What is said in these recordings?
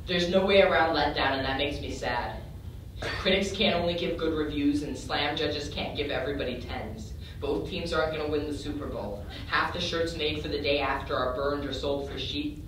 There's no way around letdown, and that makes me sad. Critics can't only give good reviews, and slam judges can't give everybody 10s. Both teams aren't going to win the Super Bowl. Half the shirts made for the day after are burned or sold for cheap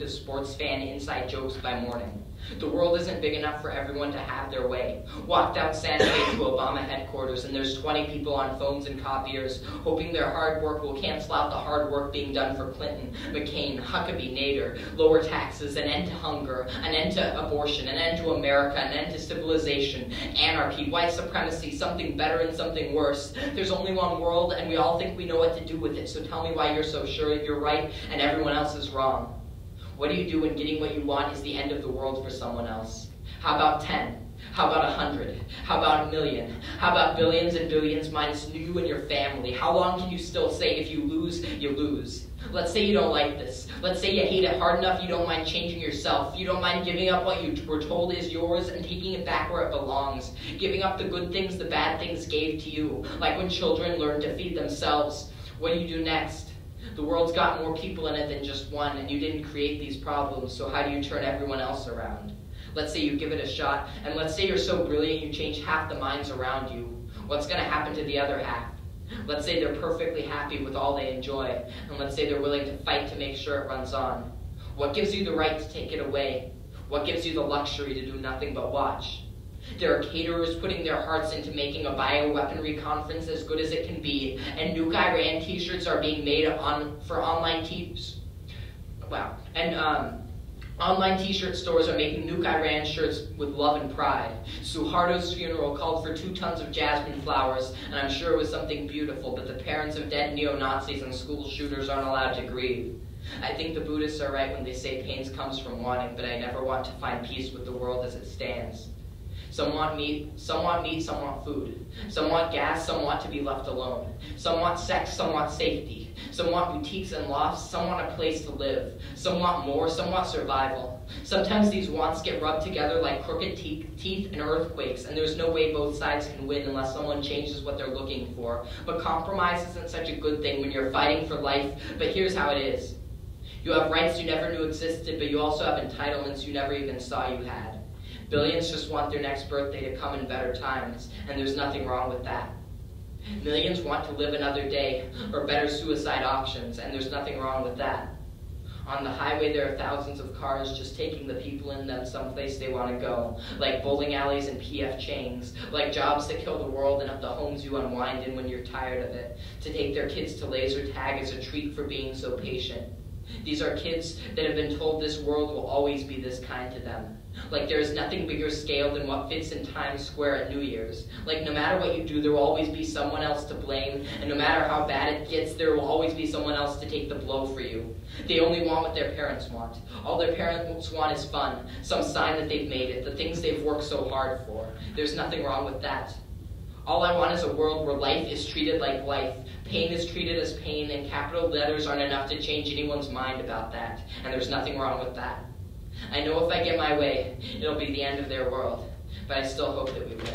as sports fan inside jokes by morning. The world isn't big enough for everyone to have their way. Walk down Santa Fe to Obama headquarters, and there's 20 people on phones and copiers, hoping their hard work will cancel out the hard work being done for Clinton, McCain, Huckabee, Nader, lower taxes, an end to hunger, an end to abortion, an end to America, an end to civilization, anarchy, white supremacy, something better and something worse. There's only one world, and we all think we know what to do with it, so tell me why you're so sure you're right and everyone else is wrong. What do you do when getting what you want is the end of the world for someone else? How about 10? How about 100? How about 1,000,000? How about billions and billions minus you and your family? How long can you still say if you lose, you lose? Let's say you don't like this. Let's say you hate it hard enough you don't mind changing yourself. You don't mind giving up what you were told is yours and taking it back where it belongs. Giving up the good things the bad things gave to you. Like when children learn to feed themselves. What do you do next? The world's got more people in it than just one, and you didn't create these problems, so how do you turn everyone else around? Let's say you give it a shot, and let's say you're so brilliant you change half the minds around you. What's going to happen to the other half? Let's say they're perfectly happy with all they enjoy, and let's say they're willing to fight to make sure it runs on. What gives you the right to take it away? What gives you the luxury to do nothing but watch? There are caterers putting their hearts into making a bioweaponry conference as good as it can be, and Nuke Iran t-shirts are being made for online online t-shirt stores are making Nuke Iran shirts with love and pride. Suharto's funeral called for 2 tons of jasmine flowers, and I'm sure it was something beautiful, but the parents of dead neo-Nazis and school shooters aren't allowed to grieve. I think the Buddhists are right when they say pain comes from wanting, but I never want to find peace with the world as it stands. Some want meat, some want food. Some want gas, some want to be left alone. Some want sex, some want safety. Some want boutiques and lofts, some want a place to live. Some want more, some want survival. Sometimes these wants get rubbed together like crooked teeth and earthquakes, and there's no way both sides can win unless someone changes what they're looking for. But compromise isn't such a good thing when you're fighting for life, but here's how it is. You have rights you never knew existed, but you also have entitlements you never even saw you had. Billions just want their next birthday to come in better times, and there's nothing wrong with that. Millions want to live another day, or better suicide options, and there's nothing wrong with that. On the highway there are thousands of cars just taking the people in them someplace they want to go, like bowling alleys and PF chains, like jobs that kill the world and up the homes you unwind in when you're tired of it, to take their kids to laser tag as a treat for being so patient. These are kids that have been told this world will always be this kind to them. Like there is nothing bigger scale than what fits in Times Square at New Year's. Like no matter what you do, there will always be someone else to blame, and no matter how bad it gets, there will always be someone else to take the blow for you. They only want what their parents want. All their parents want is fun, some sign that they've made it, the things they've worked so hard for. There's nothing wrong with that. All I want is a world where life is treated like life, pain is treated as pain, and capital letters aren't enough to change anyone's mind about that, and there's nothing wrong with that. I know if I get my way, it'll be the end of their world, but I still hope that we win.